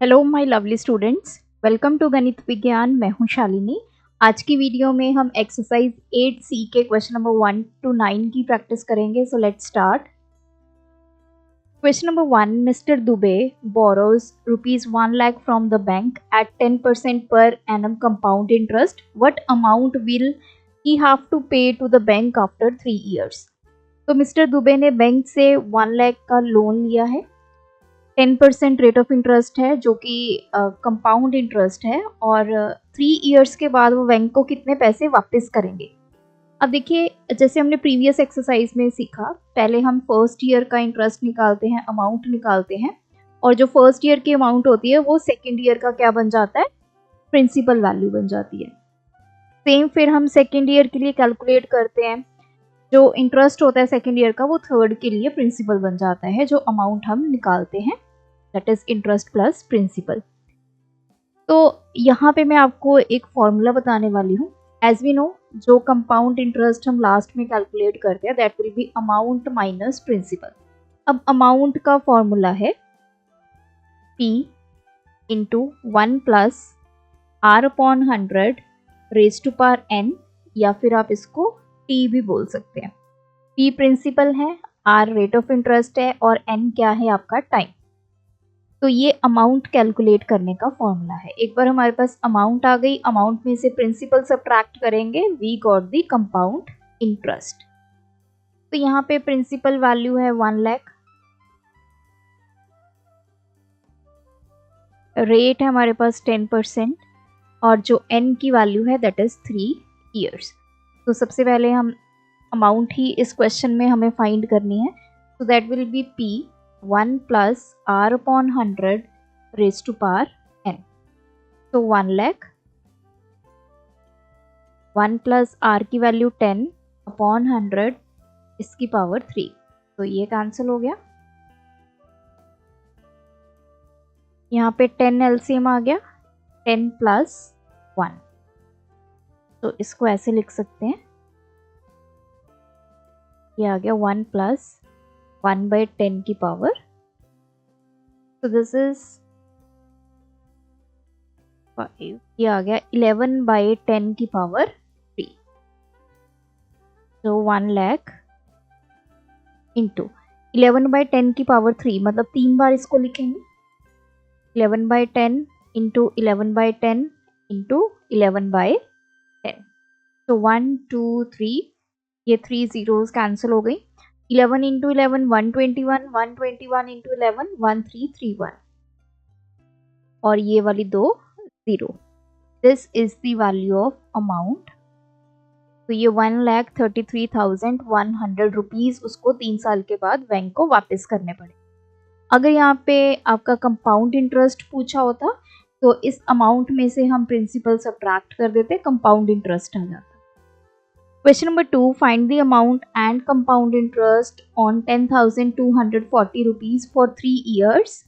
Hello my lovely students, welcome to Ganit Vigyan. मैं हूं शालिनी। आज की वीडियो में हम एक्सरसाइज 8C के क्वेश्चन नंबर 1 to 9 की प्रैक्टिस करेंगे। So let's start. Question number 1, mister Dubey borrows ₹1 lakh from the bank at 10% per annum compound interest. What amount will he have to pay to the bank after 3 years? तो mister Dubey ने bank से 1 लाख का loan लिया है। 10% rate of interest है जो कि compound interest है, और 3 इयर्स के बाद वो बैंक को कितने पैसे वापस करेंगे। अब देखिए, जैसे हमने प्रीवियस एक्सरसाइज में सीखा, पहले हम फर्स्ट ईयर का इंटरेस्ट निकालते हैं, अमाउंट निकालते हैं, और जो फर्स्ट ईयर की अमाउंट होती है वो सेकेंड ईयर का क्या बन जाता है, प्रिंसिपल वैल्यू बन जाती है। सेम फिर हम सेकेंड ईयर के लिए कैलकुलेट करते हैं, जो इंटरेस्ट होता है सेकेंड ईयर का वो थर्ड के लिए प्रिंसिपल बन जाता है, जो अमाउंट हम निकालते हैं, that is interest plus principal. तो यहाँ पे मैं आपको एक फॉर्मूला बताने वाली हूँ। एज वी नो, जो कंपाउंड इंटरेस्ट हम लास्ट में कैलकुलेट करते हैं that will be amount minus principal. अब अमाउंट का फॉर्मूला है P into 1 plus R upon 100 raise to power n, या फिर आप इसको T भी बोल सकते हैं। P प्रिंसिपल है, R रेट ऑफ इंटरेस्ट है, और n क्या है आपका टाइम। तो ये अमाउंट कैलकुलेट करने का फॉर्मूला है। एक बार हमारे पास अमाउंट आ गई, अमाउंट में से प्रिंसिपल सब्ट्रैक्ट करेंगे, we got the compound interest. तो यहाँ पे प्रिंसिपल वैल्यू है 1 लाख, रेट है हमारे पास 10%, और जो n की वैल्यू है दैट इज 3 years। तो सबसे पहले हम अमाउंट ही इस क्वेश्चन में हमें फाइंड करनी है। तो that will be P 1 plus R upon 100 raise to power n। तो 1 लाख, 1 प्लस R की वैल्यू 10 अपॉन 100, इसकी पावर 3। तो ये कैंसिल हो गया। यहाँ पे 10 LCM आ गया, 10 प्लस 1, तो इसको ऐसे लिख सकते हैं, ये आ गया 1 प्लस 1/10 की पावर। तो दिस इज 5, ये आ गया 11/10 की पावर 3। तो 1 लाख इंटू 11/10 की पावर 3, मतलब 3 बार इसको लिखेंगे। 11/10 इंटू 11/10 इंटू 11/10। तो 1 2 3, ये 3 zeros कैंसिल हो गई। 11 इंटू 11 121, 121 इंटू 11 1331, और ये वाली 2 0। This is the value of amount. तो ये 1,33,100 रुपीज उसको 3 साल के बाद बैंक को वापस करने पड़े। अगर यहाँ पे आपका कंपाउंड इंटरेस्ट पूछा होता तो इस अमाउंट में से हम प्रिंसिपल सब्ट्रैक्ट कर देते, कंपाउंड इंटरेस्ट आ जाता। Question number 2, find the amount and compound interest on 10,240 rupees for 3 years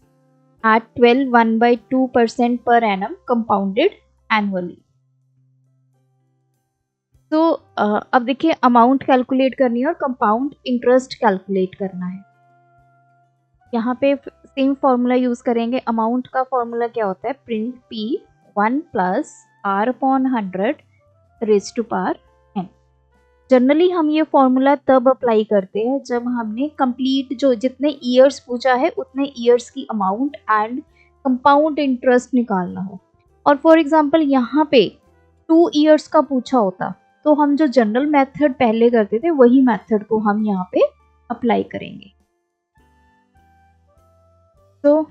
at 12.1/2% per annum compounded annually। तो अब देखिए, अमाउंट कैलकुलेट करनी है और कंपाउंड इंटरेस्ट कैलकुलेट करना है। यहाँ पे सेम फॉर्मूला यूज करेंगे। अमाउंट का फॉर्मूला क्या होता है, print P 1 plus R upon 100 raise to power n। Generally हम ये फॉर्मूला तब अप्लाई करते हैं जब हमने कंप्लीट जो जितने ईयर्स पूछा है उतने ईयर्स की अमाउंट एंड कंपाउंड इंटरेस्ट निकालना हो। और फॉर एग्जांपल यहाँ पे 2 इयर्स का पूछा होता तो हम जो जनरल मेथड पहले करते थे वही मेथड को हम यहाँ पे अप्लाई करेंगे। तो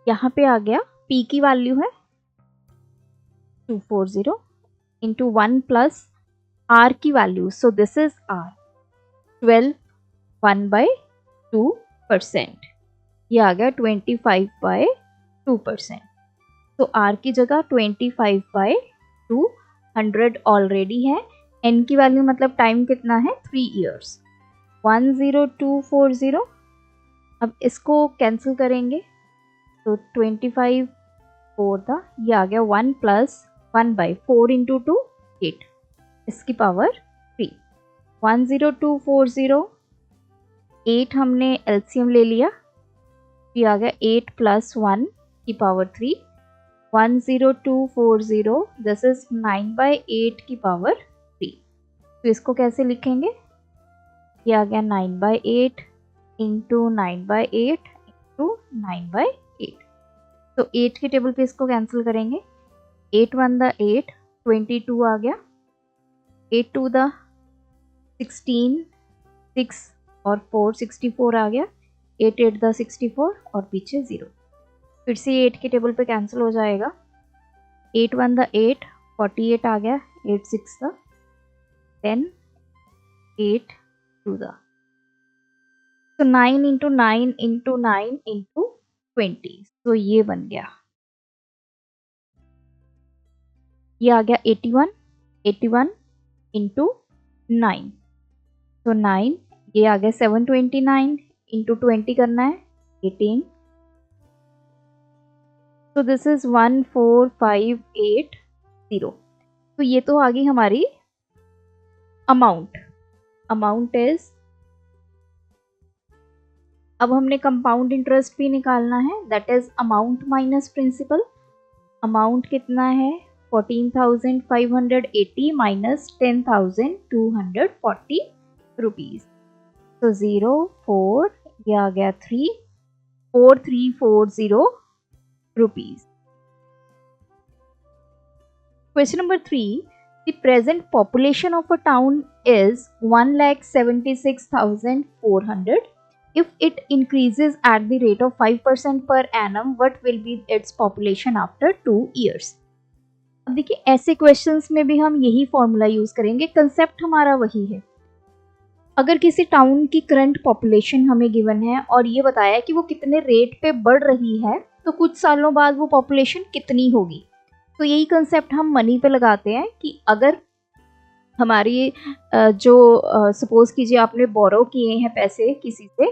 यहाँ पे आ गया, P की वैल्यू है 240 इंटू 1 प्लस R की value, so this is R 12 1/2%, ये आ गया 25/2%। तो R की जगह 25/2, 100 ऑलरेडी है, N की वैल्यू मतलब टाइम कितना है, 3 years, 10240। अब इसको कैंसिल करेंगे तो 25 4 था, ये आ गया 1 प्लस 1/4 इंटू 2 8, इसकी पावर 3। 10240, 8 हमने LCM ले लिया, ये आ गया 8 + 1 की पावर 3, 10240, दिस इज 9/8 की पावर 3। तो इसको कैसे लिखेंगे? ये आ गया 9/8 इंटू 9/8 इंटू 9/8। तो 8 के टेबल पे इसको कैंसिल करेंगे। 8 1 द 8, 22 आ गया, 8 2 द 16, 6 और 4 64 आ गया, 8 8 द 64 और पीछे 0। फिर से 8 के टेबल पे कैंसिल हो जाएगा। 8 1 द 8, 48 आ गया, 8 6 द 10, 8 2 द, तो 9 इंटू 9 इंटू 9 इंटू 20, तो ये बन गया, ये आ गया 81, 81 इंटू 9, तो 9, ये आ गया 729 इंटू 20 करना है, 18, तो दिस इज 14580। तो ये तो आ गई हमारी अमाउंट। अमाउंट इज, अब हमने कंपाउंड इंटरेस्ट भी निकालना है, that is amount minus principal. Amount कितना है? 14,580 माइनस 10,240 रुपीज। तो 0 4, ये आ गया 3, 4340 rupees. Question number 3. The present population of a town is 1,76,400. If it increases at the rate of 5% per annum, what will be its population after 2 years? अब देखिए, ऐसे questions में भी हम यही फॉर्मूला यूज करेंगे, कंसेप्ट हमारा वही है। अगर किसी टाउन की करंट पॉपुलेशन हमें गिवन है और ये बताया कि वो कितने रेट पे बढ़ रही है, तो कुछ सालों बाद वो पॉपुलेशन कितनी होगी। तो यही कंसेप्ट हम मनी पे लगाते हैं कि अगर हमारी जो सपोज कीजिए आपने बोरो किए हैं पैसे किसी से,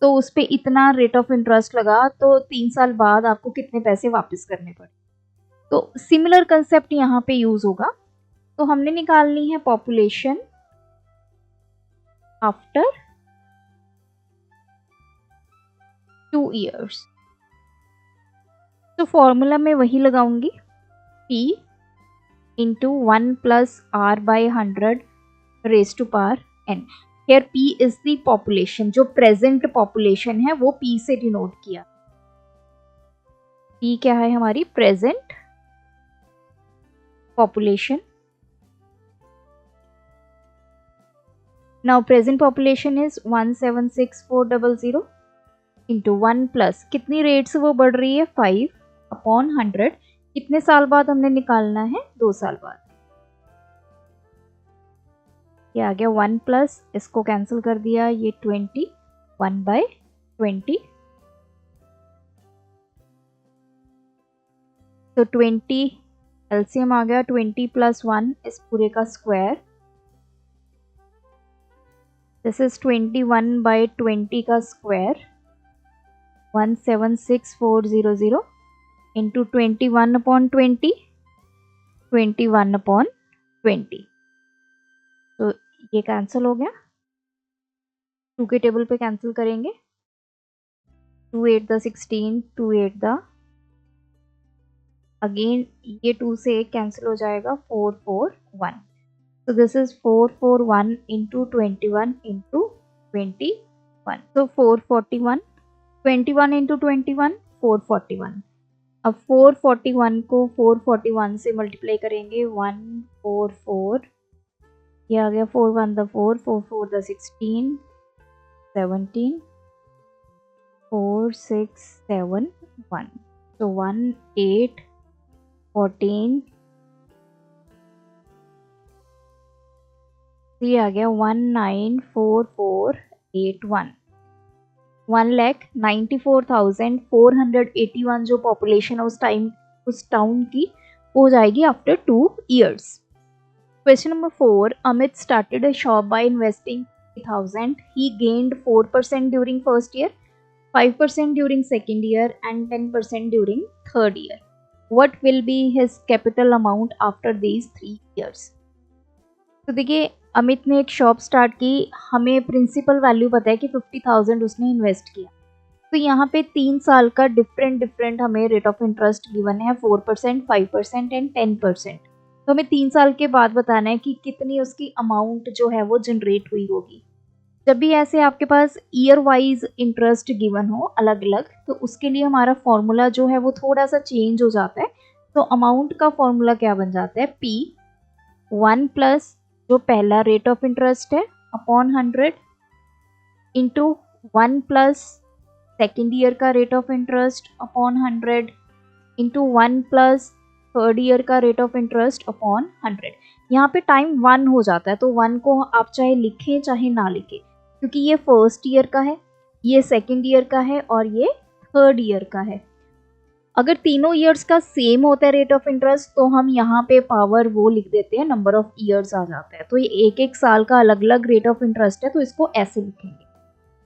तो उस पर इतना रेट ऑफ इंटरेस्ट लगा, तो 3 साल बाद आपको कितने पैसे वापस करने पड़े। तो सिमिलर कंसेप्ट यहाँ पे यूज होगा। तो हमने निकालनी है पॉपुलेशन आफ्टर 2 years। तो फॉर्मूला में वही लगाऊंगी, P into 1 plus R by 100 raised to power n। Here P is the population, जो present population है वो P से डिनोट किया। P क्या है हमारी? present population। Now present population is 176,400 into 1 plus, कितनी रेट से वो बढ़ रही है? 5/100। कितने साल बाद हमने निकालना है? 2 साल बाद। ये आ गया 1 प्लस, इसको कैंसिल कर दिया, ये 20, 1/20, तो 20 एलसीएम आ गया, 20 + 1 इस पूरे का स्क्वायर, दिस इज 21/20 का स्क्वायर, 176,400 इंटू 21/20, 21/20। तो ये कैंसिल हो गया, 2 के टेबल पे कैंसिल करेंगे, 2 8 द 16, 2 8 द, अगेन ये 2 से 1 कैंसिल हो जाएगा, 441। तो दिस इज 441 इंटू 21 इंटू 21, तो 441, 21 इंटू 21, 441। अब 441 को 441 से मल्टीप्लाई करेंगे, 144, ये आ गया 4 1 द 4, 4 4 द 16, 17, 4 6 7 1, तो 1 8 14, ये आ गया 194481। 1,94,481 जो पॉपुलेशन है उस टाउन की हो जाएगी after 2 years। Question number 4. Amit started a shop by investing 3,000. He gained 4% during first year, 5% during second year and 10% during third year. What will be his capital amount after these 3 years? तो देखिए, अमित ने एक shop start की, हमें principal value पता है कि 50,000 उसने इन्वेस्ट किया। तो यहाँ पे 3 साल का डिफरेंट हमें रेट ऑफ इंटरेस्ट गिवन है 4%, 5% एंड 10%। तो हमें 3 साल के बाद बताना है कि कितनी उसकी अमाउंट जो है वो जनरेट हुई होगी। जब भी ऐसे आपके पास ईयर वाइज इंटरेस्ट गिवन हो अलग अलग, तो उसके लिए हमारा फॉर्मूला जो है वो थोड़ा सा चेंज हो जाता है। तो अमाउंट का फॉर्मूला क्या बन जाता है, P1 प्लस जो पहला रेट ऑफ इंटरेस्ट है upon 100 into 1 plus second year का rate of interest upon 100 into 1 plus third year का रेट ऑफ इंटरेस्ट अपॉन 100। यहाँ पे टाइम 1 हो जाता है, तो 1 को आप चाहे लिखें चाहे ना लिखें, क्योंकि ये फर्स्ट ईयर का है, ये सेकेंड ईयर का है और ये थर्ड ईयर का है। अगर तीनों ईयर्स का सेम होता है रेट ऑफ इंटरेस्ट, तो हम यहाँ पे पावर वो लिख देते हैं, नंबर ऑफ ईयर्स आ जाता है। तो ये एक एक साल का अलग अलग रेट ऑफ इंटरेस्ट है, तो इसको ऐसे लिखेंगे।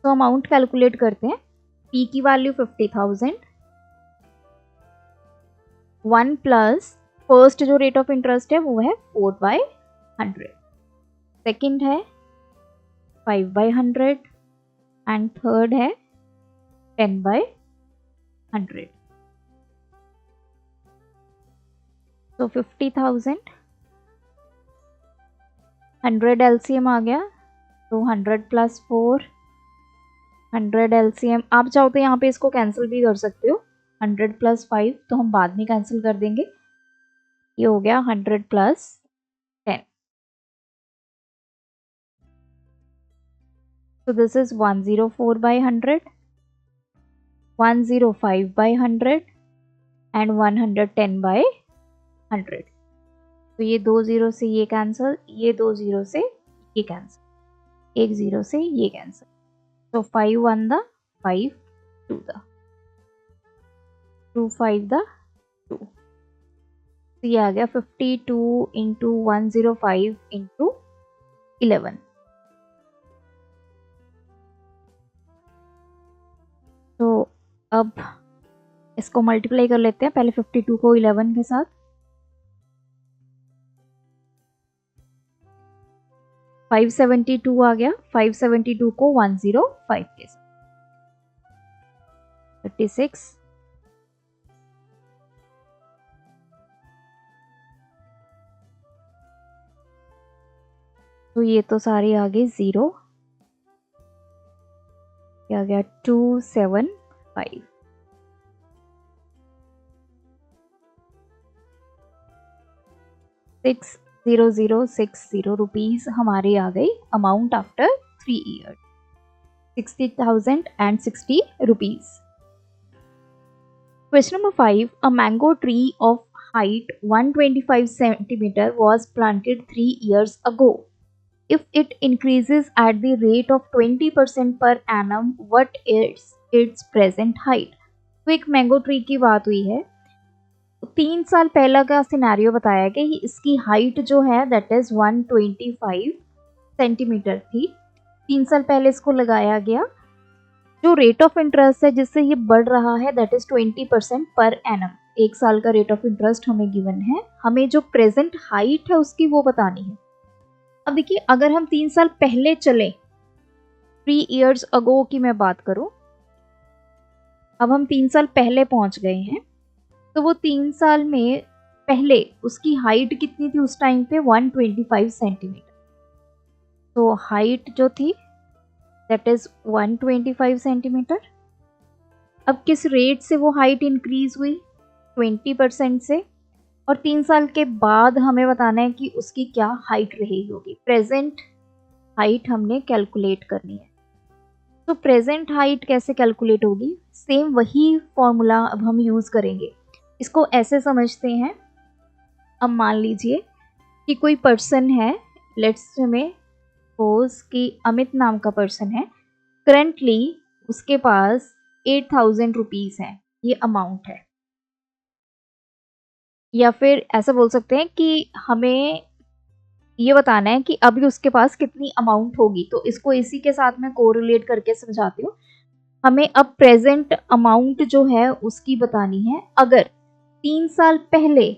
तो अमाउंट कैलकुलेट करते हैं। P की वैल्यू 50,000, 1 प्लस फर्स्ट जो रेट ऑफ इंटरेस्ट है वो है 4/100, सेकेंड है 5/100 एंड थर्ड है 10/100। तो 50,000, 100 LCM आ गया, तो 100 प्लस 4, 100 LCM। आप चाहो तो यहाँ पे इसको कैंसिल भी कर सकते हो, 100 प्लस 5 तो हम बाद में कैंसिल कर देंगे। ये हो गया 100 plus 10। So this is 104/100, 105/100 and 110/100। तो ये 2 0 से ये कैंसिल, ये 2 0 से ये कैंसिल, 1 0 से ये कैंसिल। तो 5 1 द 5 2 द 2 5 द 2। तो ये आ गया 52 इंटू 105 इंटू 11। तो अब इसको मल्टीप्लाई कर लेते हैं, पहले 52 को 11 के साथ। 572 आ गया, 572 को 105 के साथ 36। तो ये तो सारे आ गए 0, ये आ गया 275। ₹60060 हमारे आ गई amount after 3 years, 60,060 rupees। Question number 5. A mango tree of height 125 centimeter was planted 3 years ago. If it increases at the rate of 20% per annum, what is its present height? तो एक मैंगो ट्री की बात हुई है, 3 साल पहला का scenario बताया कि इसकी हाइट जो है दैट इज 125 सेंटीमीटर थी। 3 साल पहले इसको लगाया गया। जो रेट ऑफ इंटरेस्ट है जिससे ये बढ़ रहा है दैट इज 20% पर एनम। 1 साल का रेट ऑफ इंटरेस्ट हमें गिवन है, हमें जो प्रेजेंट हाइट है उसकी वो बतानी है। अब देखिए, अगर हम 3 साल पहले चले, 3 years अगो की मैं बात करूं, अब हम 3 साल पहले पहुंच गए हैं, तो वो 3 साल में पहले उसकी हाइट कितनी थी उस टाइम पे, 125 सेंटीमीटर। तो हाइट जो थी दैट इज 125 सेंटीमीटर। अब किस रेट से वो हाइट इंक्रीज हुई, 20% से, और 3 साल के बाद हमें बताना है कि उसकी क्या हाइट रही होगी। प्रेजेंट हाइट हमने कैलकुलेट करनी है। तो प्रेजेंट हाइट कैसे कैलकुलेट होगी, सेम वही फॉर्मूला अब हम यूज़ करेंगे। इसको ऐसे समझते हैं, अब मान लीजिए कि कोई पर्सन है, लेट्स में सपोज कि अमित नाम का पर्सन है, करंटली उसके पास 8,000 रुपीज़ है, ये अमाउंट है। या फिर ऐसा बोल सकते हैं कि हमें ये बताना है कि अभी उसके पास कितनी अमाउंट होगी। तो इसको इसी के साथ मैं कोरिलेट करके समझाती हूँ। हमें अब प्रेजेंट अमाउंट जो है उसकी बतानी है। अगर 3 साल पहले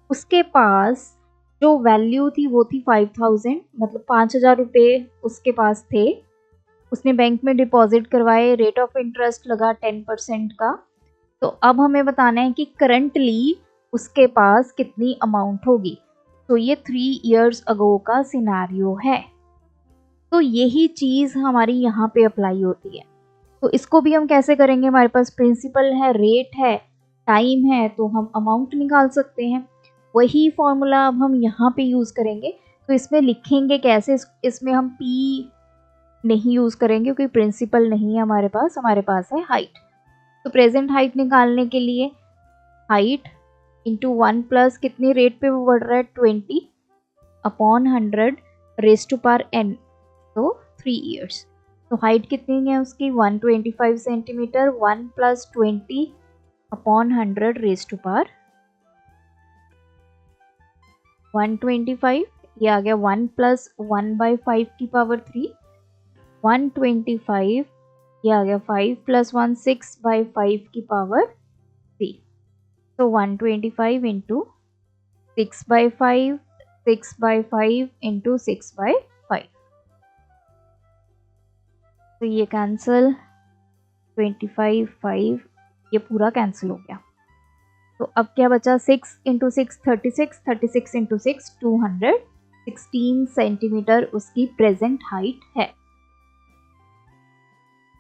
उसके पास जो वैल्यू थी वो थी 5,000, मतलब 5,000 रुपये उसके पास थे उसने बैंक में डिपॉजिट करवाए, रेट ऑफ इंटरेस्ट लगा 10% का। तो अब हमें बताना है कि करंटली उसके पास कितनी अमाउंट होगी। तो ये 3 इयर्स अगो का सिनेरियो है। तो यही चीज़ हमारी यहाँ पे अप्लाई होती है। तो इसको भी हम कैसे करेंगे, हमारे पास प्रिंसिपल है, रेट है, टाइम है, तो हम अमाउंट निकाल सकते हैं। वही फॉर्मूला अब हम यहाँ पे यूज़ करेंगे। तो इसमें लिखेंगे कैसे, इसमें हम पी नहीं यूज़ करेंगे क्योंकि प्रिंसिपल नहीं है हमारे पास है हाइट। तो प्रेजेंट हाइट निकालने के लिए हाइट इंटू 1 प्लस कितनी रेट पे वो बढ़ रहा है 20 upon 100 raise to power n, तो 3 इयर्स। तो हाइट कितनी है उसकी 125 centimetre, 1 plus 20 upon 100 raise to power 125, ये आ गया 1 प्लस 1/5 की पावर 3, 125, ये आ गया 5 प्लस 1 6/5 की पावर 3। तो 125 इंटू 6/5, 6/5 इंटू 6/5, तो ये कैंसिल, 25 5, ये पूरा कैंसिल हो गया। तो अब क्या बचा, 6 इंटू 6 36, 36 इंटू 6 216 सेंटीमीटर उसकी प्रेजेंट हाइट है।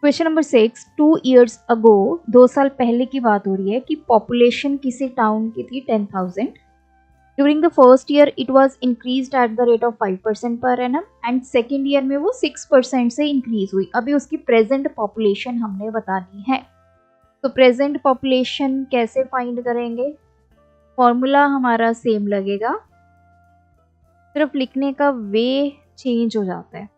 क्वेश्चन नंबर 6, 2 इयर्स अगो, 2 साल पहले की बात हो रही है कि पॉपुलेशन किसी टाउन की थी 10,000। During the first year it was increased at the rate of 5% per annum and second year में वो 6% से इंक्रीज हुई। अभी उसकी प्रेजेंट पॉपुलेशन हमने बतानी है। तो प्रेजेंट पॉपुलेशन कैसे फाइंड करेंगे, फॉर्मूला हमारा सेम लगेगा, सिर्फ लिखने का वे चेंज हो जाता है।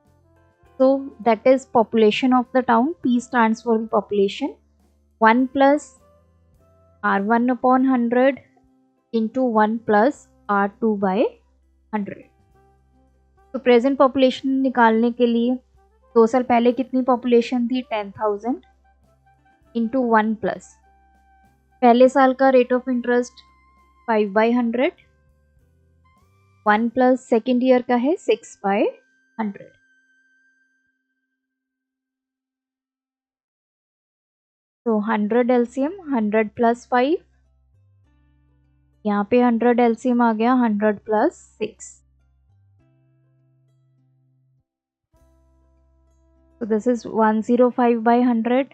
So that is population of the town. P stands for the population. 1 plus R1 upon 100 into 1 plus R2 by 100. तो प्रेजेंट पॉपुलेशन निकालने के लिए 2 साल पहले कितनी पॉपुलेशन थी 10,000 इंटू 1 प्लस पहले साल का rate of interest 5/100, 1 plus second year का है 6/100। तो 100 एलसीएम 100 प्लस 5, यहाँ पे 100 एलसीएम आ गया 100 प्लस 6। तो दिस इज 105/100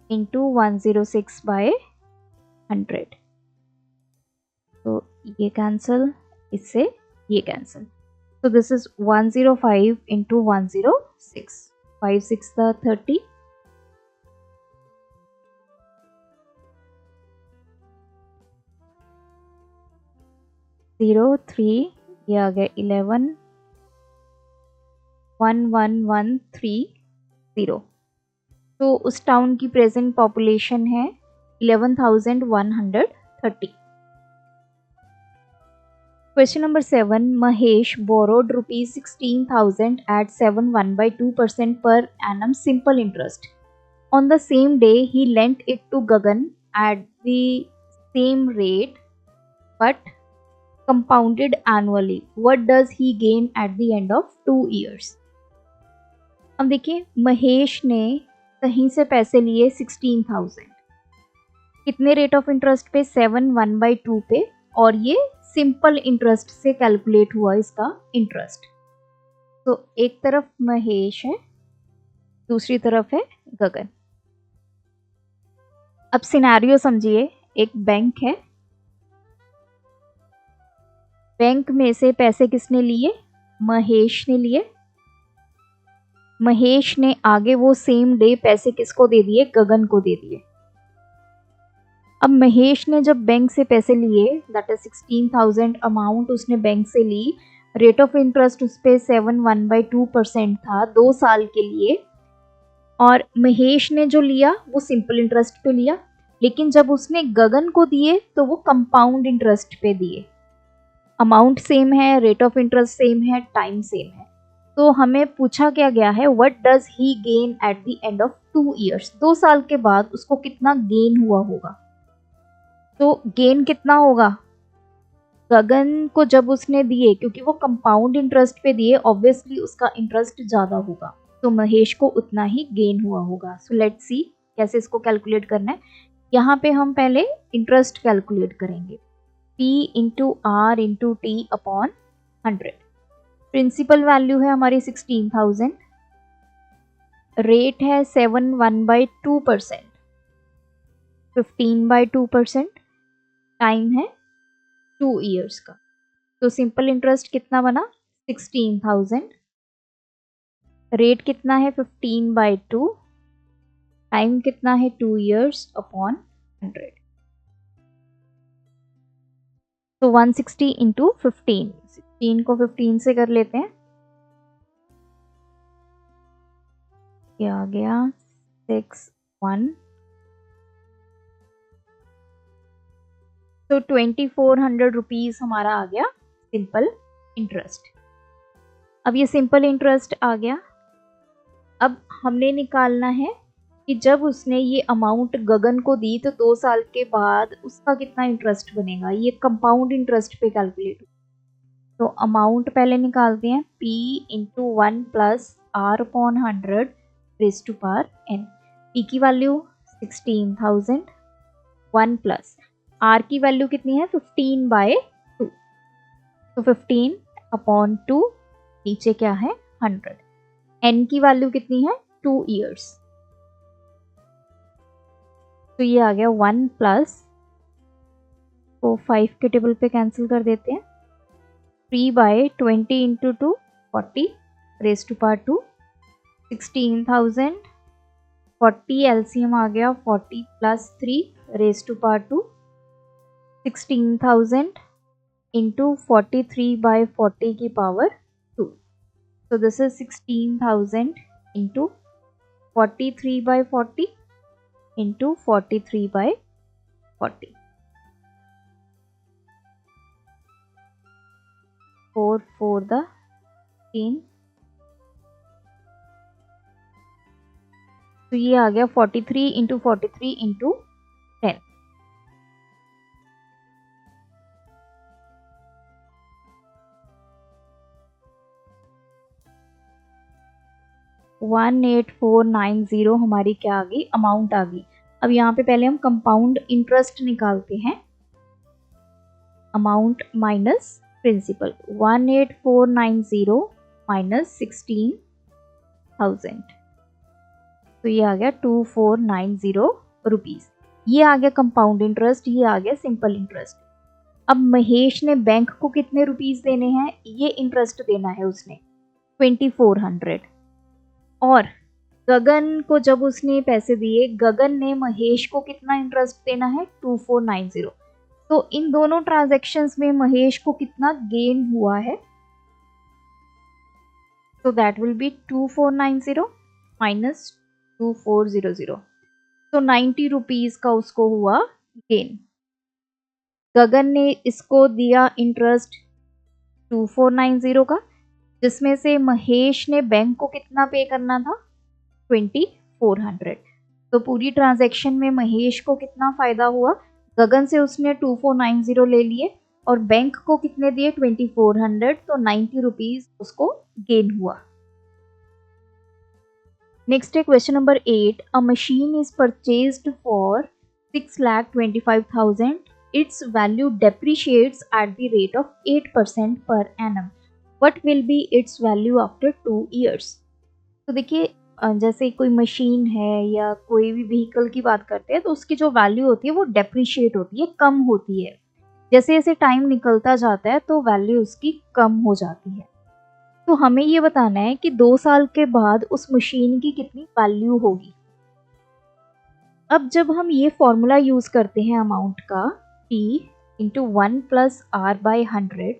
इंटू 106/100। तो ये कैंसिल, इससे ये कैंसिल। तो दिस इज 105 इंटू 106, 5 6 30, 0 3, ये आ गया 11 11130। तो उस टाउन की प्रेजेंट पॉपुलेशन है 11,130। Question number 7, Mahesh borrowed ₹16,000 at 7.1/2% per annum simple interest. On the same day, he lent it to Gagan at the same rate but compounded annually. What does he gain at the end of 2 years? अब देखिए, महेश ने कहीं से पैसे लिए 16,000, कितने rate of interest पे 7/1/2 पे, और ये सिंपल इंटरेस्ट से कैलकुलेट हुआ इसका इंटरेस्ट। तो एक तरफ महेश है, दूसरी तरफ है गगन। अब सिनेरियो समझिए, एक बैंक है, बैंक में से पैसे किसने लिए, महेश ने लिए। महेश ने आगे वो सेम डे पैसे किसको दे दिए, गगन को दे दिए। अब महेश ने जब बैंक से पैसे लिए, दैट इज 16,000 अमाउंट उसने बैंक से ली, रेट ऑफ इंटरेस्ट उस पर 7/1/2% था 2 साल के लिए, और महेश ने जो लिया वो सिंपल इंटरेस्ट पे लिया, लेकिन जब उसने गगन को दिए तो वो कंपाउंड इंटरेस्ट पे दिए। अमाउंट सेम है, रेट ऑफ इंटरेस्ट सेम है, टाइम सेम है। तो हमें पूछा क्या गया है, what does he gain at the end of 2 years, 2 साल के बाद उसको कितना गेन हुआ होगा। तो गेन कितना होगा, गगन को जब उसने दिए, क्योंकि वो कंपाउंड इंटरेस्ट पे दिए, ऑब्वियसली उसका इंटरेस्ट ज़्यादा होगा, तो महेश को उतना ही गेन हुआ होगा। सो लेट्स सी कैसे इसको कैलकुलेट करना है। यहाँ पे हम पहले इंटरेस्ट कैलकुलेट करेंगे, P into R into T upon 100। Principal value है हमारी 16,000, रेट है 7/2%, 15/2%, टाइम है 2 ईयर्स का। तो सिंपल इंटरेस्ट कितना बना 16,000, रेट कितना है 15/2, टाइम कितना है 2 ईयर्स अपॉन 100। तो 160 इंटू 15, 16 को 15 से कर लेते हैं, क्या आ गया 61। तो 2400 रुपीज हमारा आ गया सिंपल इंटरेस्ट। अब ये सिंपल इंटरेस्ट आ गया। अब हमने निकालना है कि जब उसने ये अमाउंट गगन को दी तो 2 साल के बाद उसका कितना इंटरेस्ट बनेगा। ये कंपाउंड इंटरेस्ट पे कैलकुलेट। तो अमाउंट पहले निकालते हैं, P into 1 plus R upon 100 raise to power n। P की वैल्यू 16,000, 1 प्लस आर की वैल्यू कितनी है 15/2, तो 15 अपॉन 2, नीचे क्या है 100। n की वैल्यू कितनी है 2 ईयर्स, तो ये आ गया 1 प्लस, तो 5 के टेबल पे कैंसिल कर देते हैं, 3/20 into 2 40 raise to power 2, 16,000, 40 LCM आ गया 40 plus 3 raise to power 2, 16,000 into 43/40 की power 2। So this is 16,000 into 43/40 into 43/40. 4 4 the 16, तो ये आ गया 43 इंटू 43 इंटू 10। 18490 हमारी क्या आ गई अमाउंट आ गई। अब यहाँ पे पहले हम कंपाउंड इंटरेस्ट निकालते हैं, अमाउंट माइनस प्रिंसिपल, 18490 माइनस 16,000, तो ये आ गया 2490 रुपीज। ये आ गया कंपाउंड इंटरेस्ट, ये आ गया सिंपल इंटरेस्ट। अब महेश ने बैंक को कितने रुपीज देने हैं, ये इंटरेस्ट देना है उसने 2400, और गगन को जब उसने पैसे दिए, गगन ने महेश को कितना इंटरेस्ट देना है 2490। तो इन दोनों ट्रांजैक्शंस में महेश को कितना गेन हुआ है, तो दैट विल बी 2490 माइनस 2400, तो 90 रुपीज का उसको हुआ गेन। गगन ने इसको दिया इंटरेस्ट 2490 का, जिसमें से महेश ने बैंक को कितना पे करना था 2400। तो पूरी ट्रांजैक्शन में महेश को कितना फायदा हुआ, गगन से उसने 2490 ले लिए और बैंक को कितने दिए 2400, तो 90 रुपीज उसको गेन हुआ। नेक्स्ट है question number 8। A machine is purchased for 6,25,000, it's value depreciates at the rate of 8% per annum, what will be it's value after 2 years. तो देखिए जैसे कोई मशीन है या कोई भी व्हीकल की बात करते हैं, तो उसकी जो वैल्यू होती है वो डेप्रिशिएट होती है, कम होती है। जैसे जैसे टाइम निकलता जाता है तो वैल्यू उसकी कम हो जाती है। तो हमें ये बताना है कि 2 साल के बाद उस मशीन की कितनी वैल्यू होगी। अब जब हम ये फॉर्मूला यूज करते हैं अमाउंट का, T into 1 plus R by 100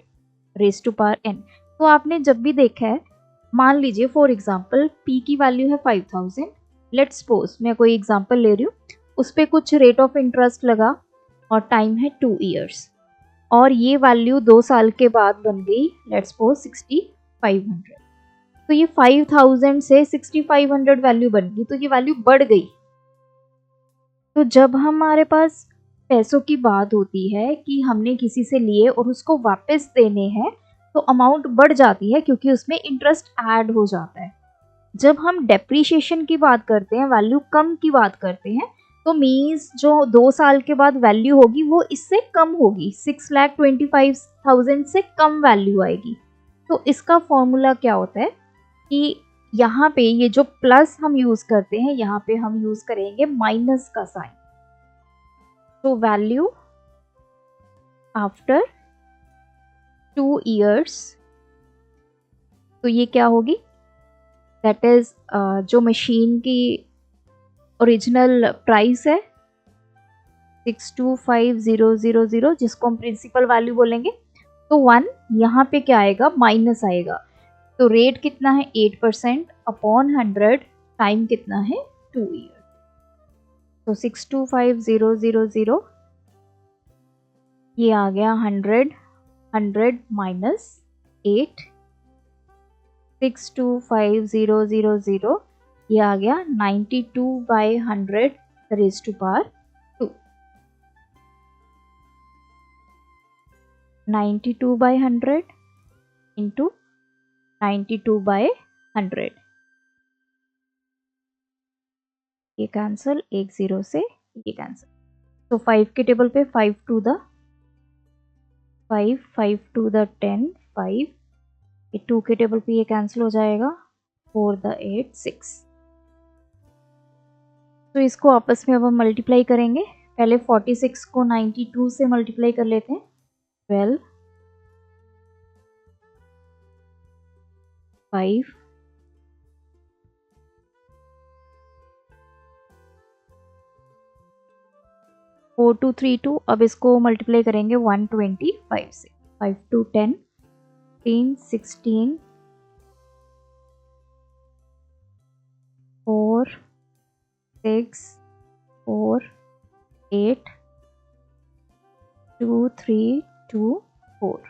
raise to power n, तो आपने जब भी देखा है, मान लीजिए फॉर एग्जांपल P की वैल्यू है 5000, लेट्स सपोज मैं कोई एग्जांपल ले रही हूँ, उस पर कुछ रेट ऑफ इंटरेस्ट लगा और टाइम है 2 ईयर्स, और ये वैल्यू 2 साल के बाद बन गई लेट्स सपोज 6500। तो ये 5000 से 6500 वैल्यू बन गई, तो ये वैल्यू बढ़ गई। तो जब हमारे पास पैसों की बात होती है कि हमने किसी से लिए और उसको वापस देने हैं, तो अमाउंट बढ़ जाती है क्योंकि उसमें इंटरेस्ट ऐड हो जाता है। जब हम डेप्रीशिएशन की बात करते हैं, वैल्यू कम की बात करते हैं, तो मीन्स जो 2 साल के बाद वैल्यू होगी वो इससे कम होगी, 6,25,000 से कम वैल्यू आएगी। तो इसका फॉर्मूला क्या होता है कि यहाँ पे ये जो प्लस हम यूज करते हैं, यहाँ पे हम यूज करेंगे माइनस का साइन। तो वैल्यू आफ्टर 2 years, तो ये क्या होगी, दैट इज जो मशीन की ओरिजिनल प्राइस है 625,000, जिसको हम प्रिंसिपल वैल्यू बोलेंगे, तो 1 यहाँ पे क्या आएगा, माइनस आएगा। तो रेट कितना है 8% अपॉन 100, टाइम कितना है 2 years। तो 625,000 ये आ गया 100 माइनस 8, 625,000 ये आ गया 92/100 रेज़ टू पावर 2। 92/100 इंटू 92/100, ये कैंसिल, एक 0 से ये कैंसिल। तो 5 के टेबल पे 5 टू द 5, 5 टू द 10, 5, ये 2 के टेबल पे ये कैंसिल हो जाएगा, 4 द 8, 6। तो इसको आपस में अब हम मल्टीप्लाई करेंगे। पहले 46 को 92 से मल्टीप्लाई कर लेते हैं। 12, 5, 4232। अब इसको मल्टीप्लाई करेंगे 125 से। 5 टू 10, 15, 16, 4, 6, 4, 8, 2, 3, 2, 4,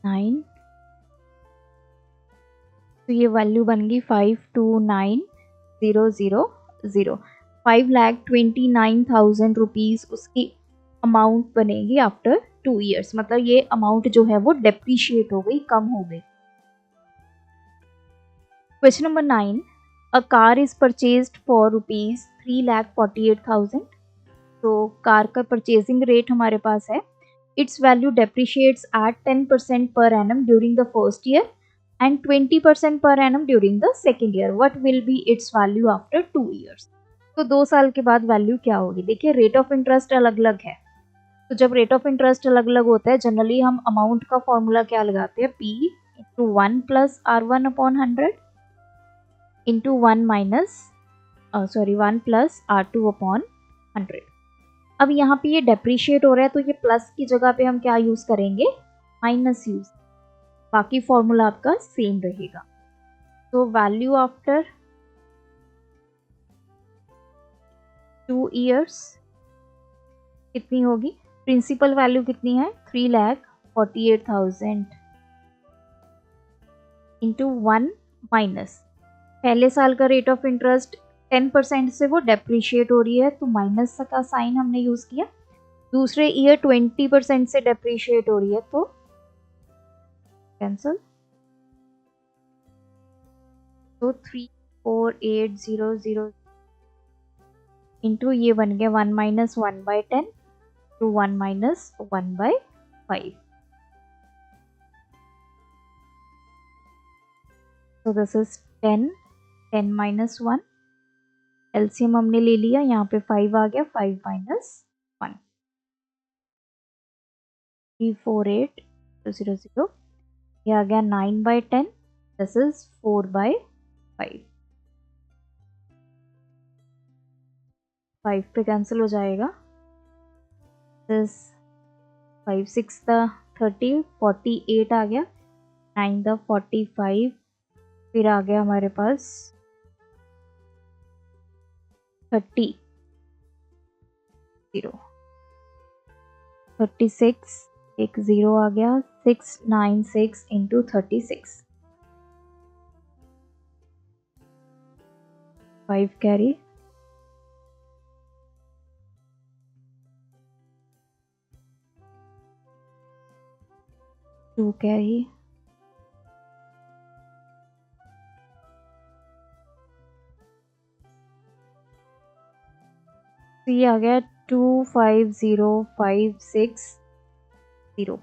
9। तो ये वैल्यू बन गई 529,000। 5,29,000 रुपीज़ उसकी अमाउंट बनेगी आफ्टर 2 years। मतलब ये अमाउंट जो है वो डेप्रीशिएट हो गई, कम हो गई। Question number 9, a car is purchased for rupees 3,48,000। तो कार का परचेजिंग रेट हमारे पास है। It's value depreciates at 10% per annum during the first year and 20% per annum during the second year. What will be its value after 2 years? तो 2 साल के बाद value क्या होगी? देखिए रेट ऑफ इंटरेस्ट अलग अलग है। तो जब रेट ऑफ इंटरेस्ट अलग अलग होता है, जनरली हम अमाउंट का फॉर्मूला क्या लगाते हैं, P into 1 plus R1 upon 100 into 1 plus R2 upon 100। अब यहाँ पे ये डेप्रीशिएट हो रहा है, तो ये प्लस की जगह पे हम क्या यूज करेंगे, माइनस यूज। बाकी फॉर्मूला आपका सेम रहेगा। तो वैल्यू आफ्टर 2 years कितनी होगी, प्रिंसिपल वैल्यू कितनी है 3,48,000 इंटू 1 माइनस, पहले साल का रेट ऑफ इंटरेस्ट 10% से वो डेप्रीशिएट हो रही है, तो माइनस का साइन हमने यूज किया। दूसरे ईयर 20% से डेप्रीशिएट हो रही है, तो कैंसल। तो 34800 इंटू ये बन गया 1 माइनस 1/10 टू 1 माइनस 1/5। तो दिस इज 10 माइनस 1, एलसीएम हमने ले लिया, यहाँ पे 5 आ गया, 5 माइनस 1, 348,000। ये आ गया 9/10, दिस इज 4/5। 5 पे कैंसिल हो जाएगा, दिस 5 6 द 30, 48 आ गया, 9 द 45, फिर आ गया हमारे पास 30, 36, एक 0 आ गया, 696 इंटू 36, 5 कैरी, 2 कैरी, तो ये आ गया 250,560,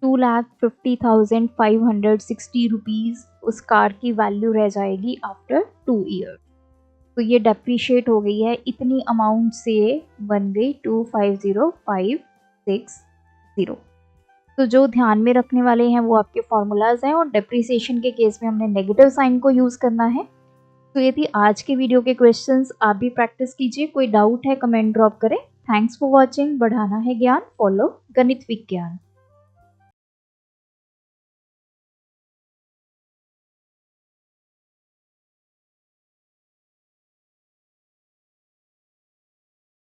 2,50,560 रुपीज़ उस कार की वैल्यू रह जाएगी आफ्टर 2 ईयर। तो ये डेप्रीशिएट हो गई है, इतनी अमाउंट से बन गई 250,560। तो जो ध्यान में रखने वाले हैं वो आपके फॉर्मूलाज हैं, और डेप्रीसिएशन के केस में हमने नेगेटिव साइन को यूज़ करना है। तो ये थी आज के वीडियो के क्वेश्चंस, आप भी प्रैक्टिस कीजिए। कोई डाउट है कमेंट ड्रॉप करें। Thanks for watching. बढ़ाना है ज्ञान, फॉलो गणित विज्ञान।